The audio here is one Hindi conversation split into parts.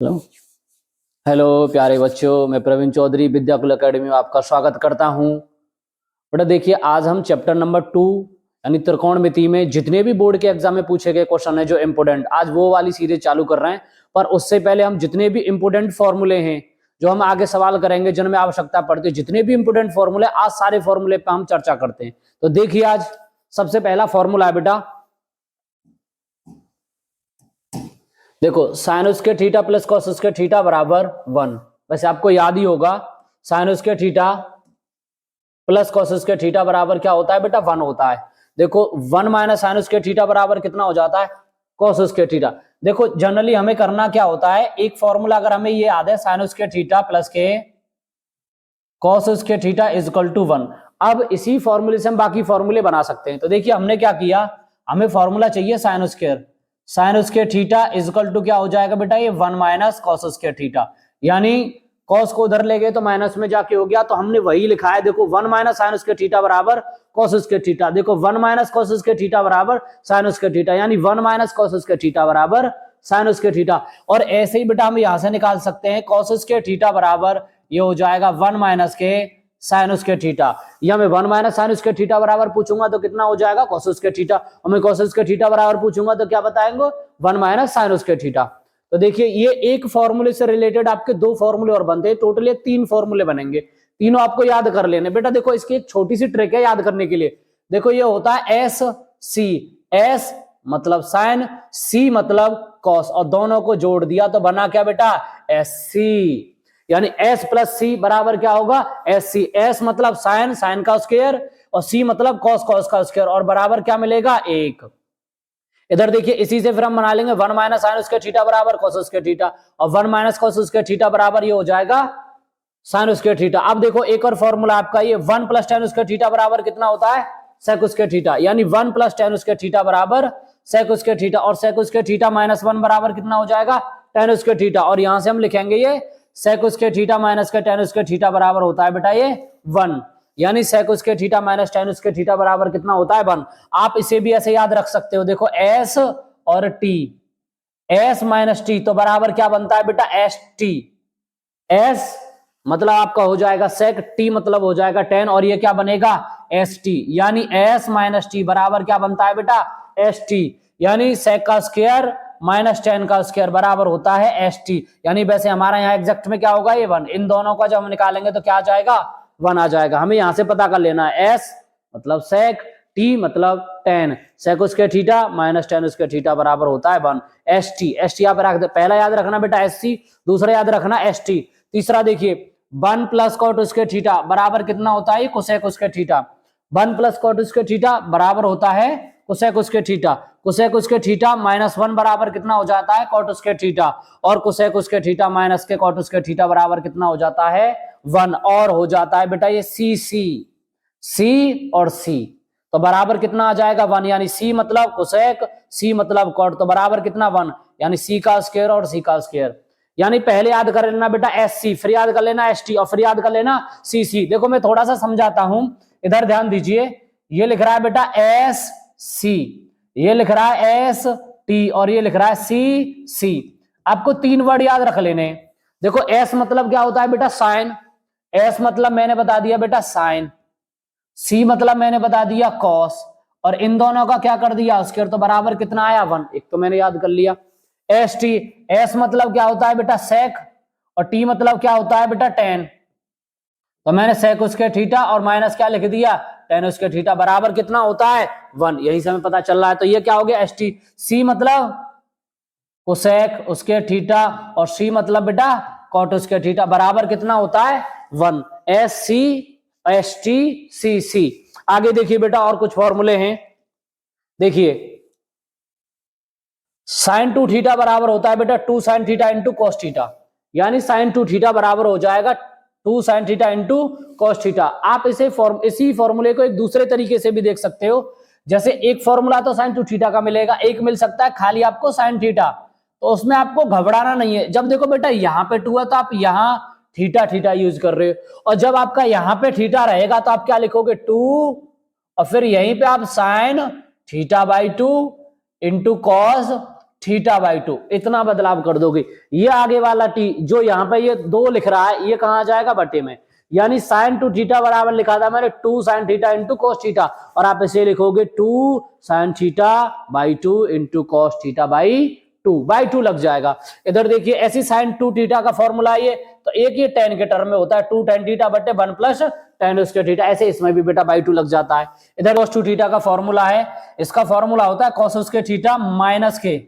हेलो हेलो प्यारे बच्चों, मैं प्रवीण चौधरी विद्याकुल एकेडमी में आपका स्वागत करता हूं। बेटा देखिए, आज हम चैप्टर नंबर 2 यानी त्रिकोणमिति में जितने भी बोर्ड के एग्जाम में पूछे गए क्वेश्चन है जो इंपोर्टेंट, आज वो वाली सीरीज चालू कर रहे हैं। पर उससे पहले हम जितने भी इंपोर्टेंट फॉर्मूले हैं जो हम आगे सवाल करेंगे, जिनमें आवश्यकता पड़ती है, जितने भी इंपोर्टेंट फॉर्मूले, आज सारे फॉर्मूले पे हम चर्चा करते हैं। तो देखिए, आज सबसे पहला फॉर्मूला है बेटा, देखो sign square theta plus cos square theta बराबर 1। वैसे आपको याद ही होगा, sign square theta plus cos square theta बराबर क्या होता है बेटा, 1 होता है। देखो 1 माइनस साइन स्क्वायर थीटा बराबर कितना हो जाता है, कॉस स्क्वायर थीटा। देखो जनरली हमें करना क्या होता है, एक फॉर्मूला अगर हमें ये याद है, साइन स्क्वायर थीटा प्लस के cos square theta is equal to 1। अब इसी फॉर्मूले से हम बाकी फॉर्मूले बना सकते हैं। तो देखिए हमने क्या किया, हमें फॉर्मूला चाहिए sine square theta is equal to क्या हो जाएगा बेटा, ये 1 माइनस कॉस स्क्वायर थीटा, यानी कॉस को उधर ले गए तो माइनस में जाके हो गया, तो हमने वही लिखा है। देखो 1 माइनस साइन स्क्वायर थीटा बराबर कॉस स्क्वायर थीटा। देखो 1 माइनस कॉस स्क्वायर थीटा बराबर साइन स्क्वायर थीटा, यानी 1 माइनस कॉस स्क्वायर थीटा बराबर साइन स्क्वायर थीटा। और ऐसे ही बेटा हम यहां से निकाल सकते हैं, कॉस स्क्वायर थीटा बराबर ये हो जाएगा 1 माइनस के साइन स्क्वायर थीटा। या मैं 1 माइनस साइन स्क्वायर थीटा बराबर पूछूंगा तो कितना हो जाएगा, कॉस स्क्वायर थीटा। और मैं कॉस स्क्वायर थीटा बराबर पूछूंगा तो क्या बताएंगे, 1 माइनस साइन स्क्वायर थीटा। तो देखिए ये एक फॉर्मूले से रिलेटेड आपके 2 फॉर्मूले और बनते हैं, टोटल 3 फॉर्मूले बनेंगे। तीनों आपको याद कर लेने बेटा। देखो इसकी एक छोटी सी ट्रिक है याद करने के लिए। देखो ये होता है एस सी, एस मतलब साइन, सी मतलब कॉस, और दोनों को जोड़ दिया तो बना क्या बेटा, एस सी। यानी एस प्लस सी बराबर क्या होगा, एस सी। एस मतलब साइन, साइन का स्क्वायर, और सी मतलब कॉस, कॉस का स्क्वायर, और बराबर क्या मिलेगा, 1। इधर देखिए इसी से फिर हम बना लेंगे 1 माइनस साइन स्क्वायर थीटा बराबर कॉस स्क्वायर थीटा, और 1 माइनस कॉस स्क्वायर थीटा बराबर ये हो जाएगा साइन स्क्वायर थीटा। अब देखो एक और फॉर्मूला आपका, ये 1 प्लस टेन स्क्वायर थीटा बराबर कितना होता है, सेक स्क्वायर थीटा, यानी 1 प्लस टेन स्क्वायर थीटा बराबर सेक स्क्वायर थीटा, और सेक स्क्वायर थीटा माइनस 1 बराबर कितना हो जाएगा, टेन स्क्वायर थीटा। और यहां से हम लिखेंगे ये सेक स्क्वायर थीटा माइनस का टेन स्क्वायर थीटा बराबर होता है बेटा ये 1, यानी sec square theta minus tan square theta बराबर कितना होता है, 1। आप इसे भी ऐसे याद रख सकते हो, देखो एस और टी, एस माइनस टी तो बराबर क्या बनता है बेटा, एस टी। एस मतलब आपका हो जाएगा सेक, टी मतलब हो जाएगा टेन, और ये क्या बनेगा, एस टी, यानी एस माइनस टी बराबर क्या बनता है बेटा, एस टी। यानी सेक का स्क्वायर माइनस टेन का स्क्वायर बराबर होता है एस टी। यानी वैसे हमारा यहाँ एग्जैक्ट में क्या होगा, ये 1। इन दोनों का जब हम निकालेंगे तो क्या आ जाएगा, 1 आ जाएगा। हमें यहां से पता कर लेना है, एस मतलब सेक, टी मतलब tan, sec square theta minus tan square theta बराबर होता है 1, एस टी। एस टी आप रख दे, पहला याद रखना बेटा एस सी, दूसरा याद रखना एस टी, तीसरा देखिए 1 प्लस कॉट स्क्वायर थीटा बराबर कितना होता है, cosec square theta. 1 plus cot square theta बराबर होता है cosec square theta. Cosec square theta minus 1 बराबर कितना हो जाता है, कॉट स्क्वायर थीटा, और कोसेक स्क्वायर थीटा माइनस के कॉट स्क्वायर थीटा बराबर कितना हो जाता है, 1। और हो जाता है बेटा ये सी सी, सी और सी, तो बराबर कितना आ जाएगा, 1। यानी सी मतलब कोसेक, सी मतलब कॉट, तो बराबर कितना, 1। यानी सी का स्क्वायर और सी का स्क्वायर। यानी पहले याद कर लेना बेटा एस सी, फिर याद कर लेना एस टी, और फिर याद कर लेना सी सी। देखो मैं थोड़ा सा समझाता हूं, इधर ध्यान दीजिए। ये लिख रहा है बेटा एस सी, ये लिख रहा है एस टी, और ये लिख रहा है सी सी। आपको 3 वर्ड याद रख लेने। देखो एस मतलब क्या होता है बेटा, साइन, एस मतलब मैंने बता दिया बेटा साइन, सी मतलब मैंने बता दिया कॉस, और इन दोनों का क्या कर दिया स्क्वायर, तो बराबर कितना आया, 1। एक तो मैंने याद कर लिया। एस टी, एस मतलब क्या होता है बेटा सेक, और टी मतलब क्या होता है बेटा टेन, तो मैंने सेक स्क्वायर थीटा और माइनस क्या लिख दिया, टेन स्क्वायर थीटा बराबर कितना होता है, 1। यही से हमें पता चल रहा है। तो ये क्या हो गया, एस टी। सी मतलब कोसेक स्क्वायर थीटा, और सी मतलब बेटा कॉट स्क्वायर थीटा बराबर कितना होता है, 1। एस सी, एस टी, सी सी। आगे देखिए बेटा और कुछ फॉर्मूले हैं। देखिए साइन 2 थीटा बराबर होता है बेटा 2 sine theta into cos theta, यानी साइन 2 थीटा बराबर हो जाएगा 2 sine theta into cos theta. आप इसी फॉर्मूले को एक दूसरे तरीके से भी देख सकते हो। जैसे एक फॉर्मूला तो साइन 2 थीटा का मिलेगा, एक मिल सकता है खाली आपको साइन थीटा, तो उसमें आपको घबराना नहीं है। जब देखो बेटा यहाँ पे 2 है तो आप यहाँ थीटा थीटा यूज कर रहे हो, और जब आपका यहाँ पे थीटा रहेगा तो आप क्या लिखोगे, 2, और फिर यहीं पे आप sine theta by 2 into cos theta by two, इतना बदलाव कर दोगे। ये आगे वाला टी जो यहाँ पे ये 2 लिख रहा है, ये कहाँ आ जाएगा बटे में, यानी साइन टू थीटा बराबर लिखा था मैंने 2 sine theta into cos theta, और आप इसे लिखोगे 2 sine theta by 2 into cos theta by 2 लग जाएगा। इधर देखिए ऐसी साइन 2 थीटा का फॉर्मूला है ये, तो एक ये टेन के टर्म में होता है 2 टेन थीटा बटे 1 प्लस टेन स्क्वायर थीटा, ऐसे इसमें भी बेटा बाई 2 लग जाता है। इधर कॉस 2 थीटा का फॉर्मूला है, इसका फॉर्मूला होता है कॉस स्क्वायर थीटा माइनस के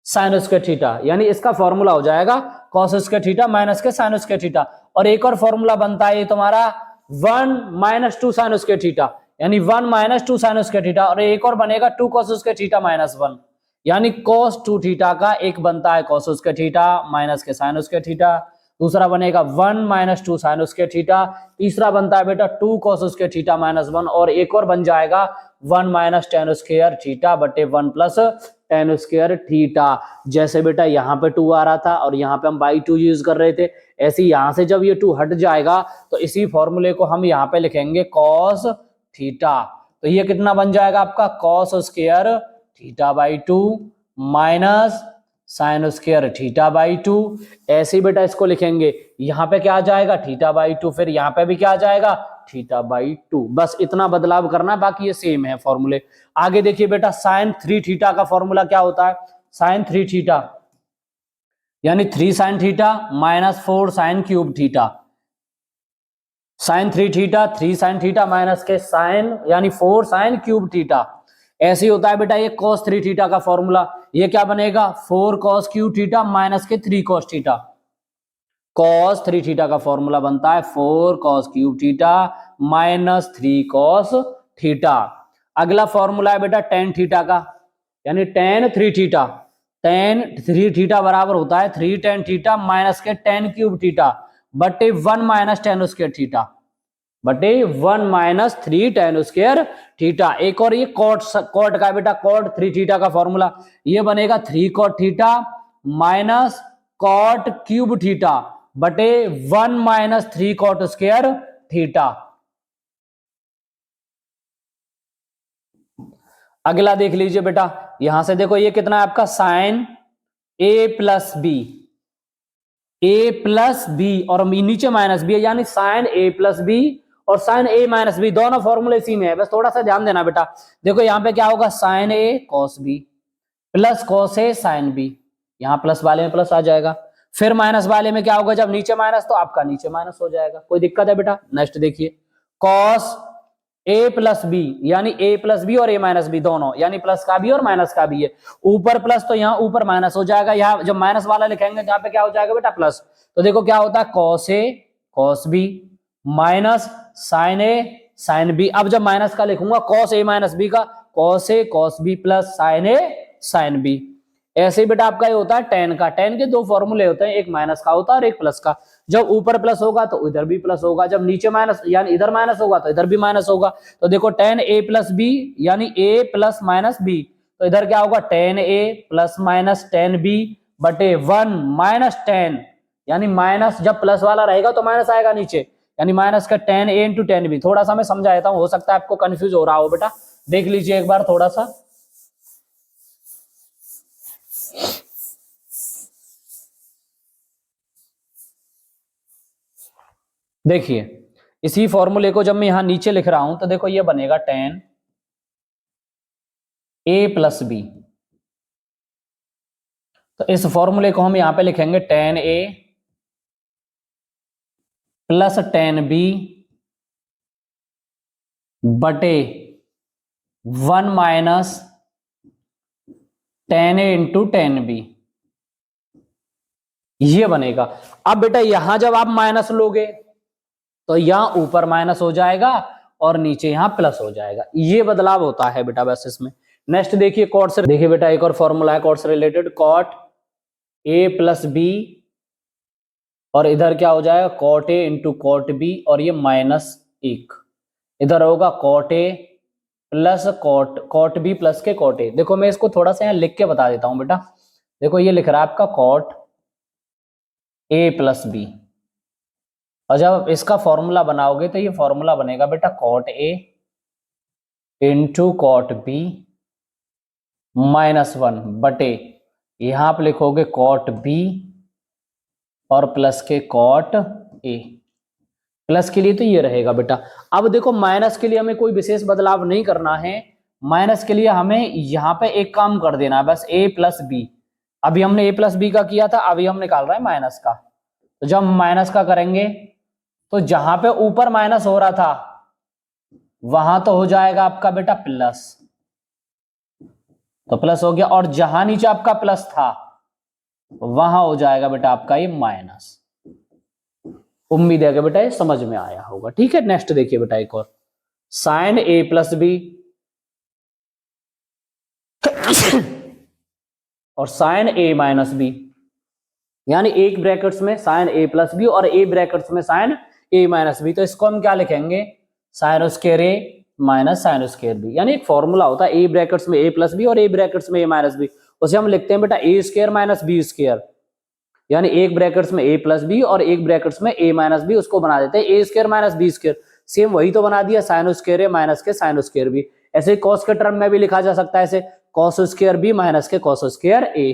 साइन स्क्वायर थीटा, यानी इसका फॉर्मूला हो जाएगा कॉस स्क्वायर थीटा माइनस के साइन स्क्वायर थीटा। और एक और फॉर्मूला बनता है ये तुम्हारा 1 माइनस 2 साइन स्क्वायर थीटा, यानी 1 माइनस 2 साइन स्क्वायर थीटा, और एक और बनेगा 2 कॉस स्क्वायर थीटा माइनस 1, यानी कॉस 2 थीटा का एक बनता है कॉस स्क्वायर थीटा माइनस के साइन स्क्वायर थीटा, दूसरा बनेगा 1 माइनस 2 साइन स्क्वायर थीटा, तीसरा बनता है बेटा 2 कॉस स्क्वायर थीटा माइनस 1, और एक और बन जाएगा 1 माइनस टेन स्क्वायर थीटा बटे 1 प्लस टेन स्क्वायर थीटा। जैसे बेटा यहाँ पे 2 आ रहा था और यहाँ पे हम बाई 2 यूज कर रहे थे, ऐसे यहाँ से जब ये 2 हट जाएगा तो इसी फॉर्मूले को हम यहाँ पे लिखेंगे कॉस थीटा। तो ये कितना बन जाएगा आपका cos square theta by 2 minus sign square theta by 2, ऐसे ही बेटा इसको लिखेंगे, यहाँ पे क्या आ जाएगा थीटा बाई 2, फिर यहाँ पे भी क्या आ जाएगा थीटा बाई 2, बस इतना बदलाव करना है, बाकी ये सेम है फॉर्मूले। आगे देखिए बेटा साइन 3 थीटा का फॉर्मूला क्या होता है, साइन 3 थीटा यानी 3 sine theta minus 4 sine cube theta, sine 3 theta 3 sine theta minus के साइन यानी 4 साइन क्यूब थीटा, ऐसे ही होता है बेटा ये cos 3 थीटा का फॉर्मूला, ये क्या बनेगा 4 cos क्यूब थीटा माइनस के 3 cos थीटा, cos 3 थीटा का फॉर्मूला बनता है 4 cos cube theta minus 3 cos theta. अगला फॉर्मूला है बेटा tan थीटा का, यानी tan 3 थीटा, tan 3 थीटा बराबर होता है 3 tan थीटा माइनस के tan क्यूब थीटा बटे 1 माइनस tan स्क्वायर थीटा बटे 1 माइनस 3 tan स्क्वायर थीटा। एक और ये कॉट का बेटा कॉट 3 थीटा का फॉर्मूला, ये बनेगा 3 cot theta minus cot cube theta बटे 1 माइनस 3 कॉट स्क्वायर थीटा। अगला देख लीजिए बेटा, यहां से देखो ये कितना है आपका साइन ए प्लस बी और नीचे माइनस बी है, यानी साइन ए प्लस बी और साइन ए माइनस बी दोनों फॉर्मूले इसी में है, बस थोड़ा सा ध्यान देना बेटा। देखो यहाँ पे क्या होगा साइन ए कॉस बी प्लस कॉस ए साइन बी, यहाँ प्लस वाले में प्लस आ जाएगा, फिर माइनस वाले में क्या होगा जब नीचे माइनस तो आपका नीचे माइनस हो जाएगा, कोई दिक्कत है बेटा। नेक्स्ट देखिए कॉस ए प्लस बी, यानी ए प्लस बी और ए माइनस बी दोनों, यानी प्लस का भी और माइनस का भी है, ऊपर प्लस तो यहाँ ऊपर माइनस हो जाएगा, यहाँ जब माइनस वाला लिखेंगे यहाँ पे क्या हो जाएगा बेटा प्लस, तो देखो क्या होता है कॉस ए कॉस बी माइनस साइन ए साइन बी, अब जब माइनस का लिखूंगा कॉस ए माइनस बी का cos A cos B plus sine A sine B. ऐसे ही बेटा आपका ये होता है टेन का, टेन के 2 फॉर्मूले होते हैं, एक माइनस का होता है और एक प्लस का, जब ऊपर प्लस होगा तो इधर भी प्लस होगा, जब नीचे माइनस यानी इधर माइनस होगा तो इधर भी माइनस होगा। तो देखो टेन ए प्लस बी यानी ए प्लस माइनस बी, तो इधर क्या होगा टेन ए प्लस माइनस टेन बी बटे 1 माइनस टेन, यानी माइनस जब प्लस वाला रहेगा तो माइनस आएगा नीचे, यानी माइनस का टेन ए इंटू टेन बी। थोड़ा सा मैं समझा देता हूं, हो सकता है आपको कंफ्यूज हो रहा हो बेटा, देख लीजिए एक बार थोड़ा सा। देखिए इसी फॉर्मूले को जब मैं यहां नीचे लिख रहा हूं तो देखो ये बनेगा टेन ए प्लस बी, तो इस फॉर्मूले को हम यहां पे लिखेंगे टेन ए प्लस टेन बी बटे 1 माइनस टेन ए इंटू टेन बी, ये बनेगा। अब बेटा यहां जब आप माइनस लोगे तो यहां ऊपर माइनस हो जाएगा और नीचे यहां प्लस हो जाएगा, ये बदलाव होता है बेटा बस इसमें। नेक्स्ट देखिए कॉट से, देखिए बेटा एक और फॉर्मूला है कॉट से related, cot A plus B और इधर क्या हो जाएगा cot A into cot B और ये माइनस 1, इधर होगा cot A plus cot B plus के कॉट ए। देखो मैं इसको थोड़ा सा यहाँ लिख के बता देता हूं बेटा, देखो ये लिख रहा है आपका कॉट ए प्लस बी, और जब इसका फॉर्मूला बनाओगे तो ये फॉर्मूला बनेगा बेटा cot A into cot B minus 1 बटे यहां आप लिखोगे कॉट बी और प्लस के कॉट ए। प्लस के लिए तो ये रहेगा बेटा। अब देखो माइनस के लिए हमें कोई विशेष बदलाव नहीं करना है। माइनस के लिए हमें यहां पे एक काम कर देना है बस, ए प्लस बी। अभी हमने ए प्लस बी का किया था, अभी हम निकाल रहे हैं माइनस का। तो जब हम माइनस का करेंगे तो जहां पे ऊपर माइनस हो रहा था वहां तो हो जाएगा आपका बेटा प्लस, तो प्लस हो गया। और जहां नीचे आपका प्लस था वहां हो जाएगा बेटा आपका ये माइनस। उम्मीद है कि बेटा ये समझ में आया होगा। ठीक है, नेक्स्ट देखिए बेटा एक और, साइन ए प्लस बी और साइन ए माइनस बी, यानी एक ब्रैकेट्स में साइन ए प्लस बी और ए ब्रैकेट्स में साइन ए माइनस बी। तो इसको हम क्या लिखेंगे, sign square A minus sign square B. यानी एक फॉर्मूला होता है ए ब्रैकेट्स में ए प्लस बी और ए ब्रैकेट्स में ए माइनस बी, उसे हम लिखते हैं बेटा ए स्क्वायर माइनस बी स्क्वायर। यानी एक ब्रैकेट्स में ए प्लस बी और एक ब्रैकेट्स में ए माइनस बी, उसको बना देते हैं A square minus B square. Same वही तो बना दिया, साइन स्क्वायर ए माइनस के साइन स्क्वायर बी। ऐसे कॉस के टर्म में भी लिखा जा सकता है, ऐसे कॉस स्क्वायर बी माइनस के कॉस स्क्वायर ए।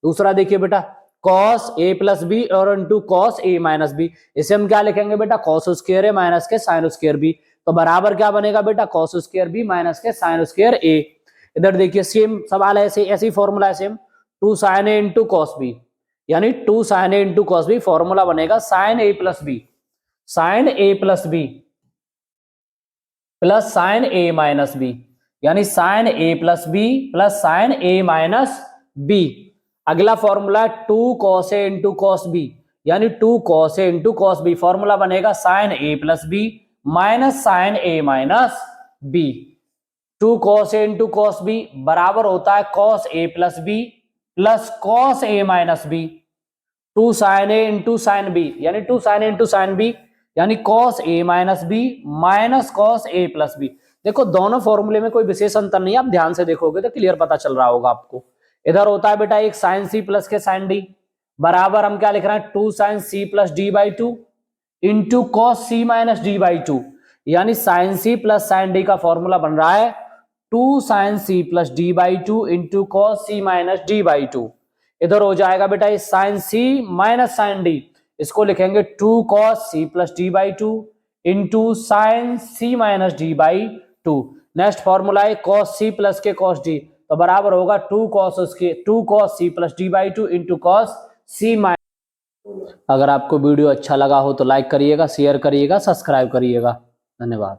दूसरा देखिए बेटा, कॉस ए प्लस बी और into cos A minus B, इसे हम क्या लिखेंगे बेटा, कॉस स्क्वायर ए माइनस के साइन स्क्वायर बी। तो बराबर क्या बनेगा बेटा, कॉस स्क्वायर बी माइनस के साइन स्क्वायर ए। इधर देखिए सेम सवाल है, ऐसे ही फॉर्मूला है same, two sine A into cos B, यानी two sine A into cos B. Formula बनेगा sine A plus B, sine A plus B plus sine A minus B, यानी sine A plus B plus sine A minus B. अगला formula two cos A into cos B, यानी two cos A into cos B. Formula बनेगा sine A plus B minus sine A minus B. Two cos A into cos B बराबर होता है cos A plus B plus cos A minus B. Two sine A into sine B, यानी two sine A into sine B, यानी cos A minus B minus cos A plus B. देखो दोनों फॉर्मूले में कोई विशेष अंतर नहीं है, आप ध्यान से देखोगे तो क्लियर पता चल रहा होगा आपको। इधर होता है बेटा एक साइन सी प्लस के साइन डी, बराबर हम क्या लिख रहे हैं, two sine C plus D by two into cos C minus D by two. यानी sine C plus sine D का फॉर्मूला बन रहा है two sine C plus D by two into cos C minus D by two. इधर हो जाएगा बेटा ये sine C minus sine D, इसको लिखेंगे two cos C plus D by two into sine C minus D by two. Next formula है कॉस सी प्लस के कॉस डी, तो बराबर होगा two cos C plus D by two into cos C minus. अगर आपको वीडियो अच्छा लगा हो तो लाइक करिएगा, शेयर करिएगा, सब्सक्राइब करिएगा। धन्यवाद।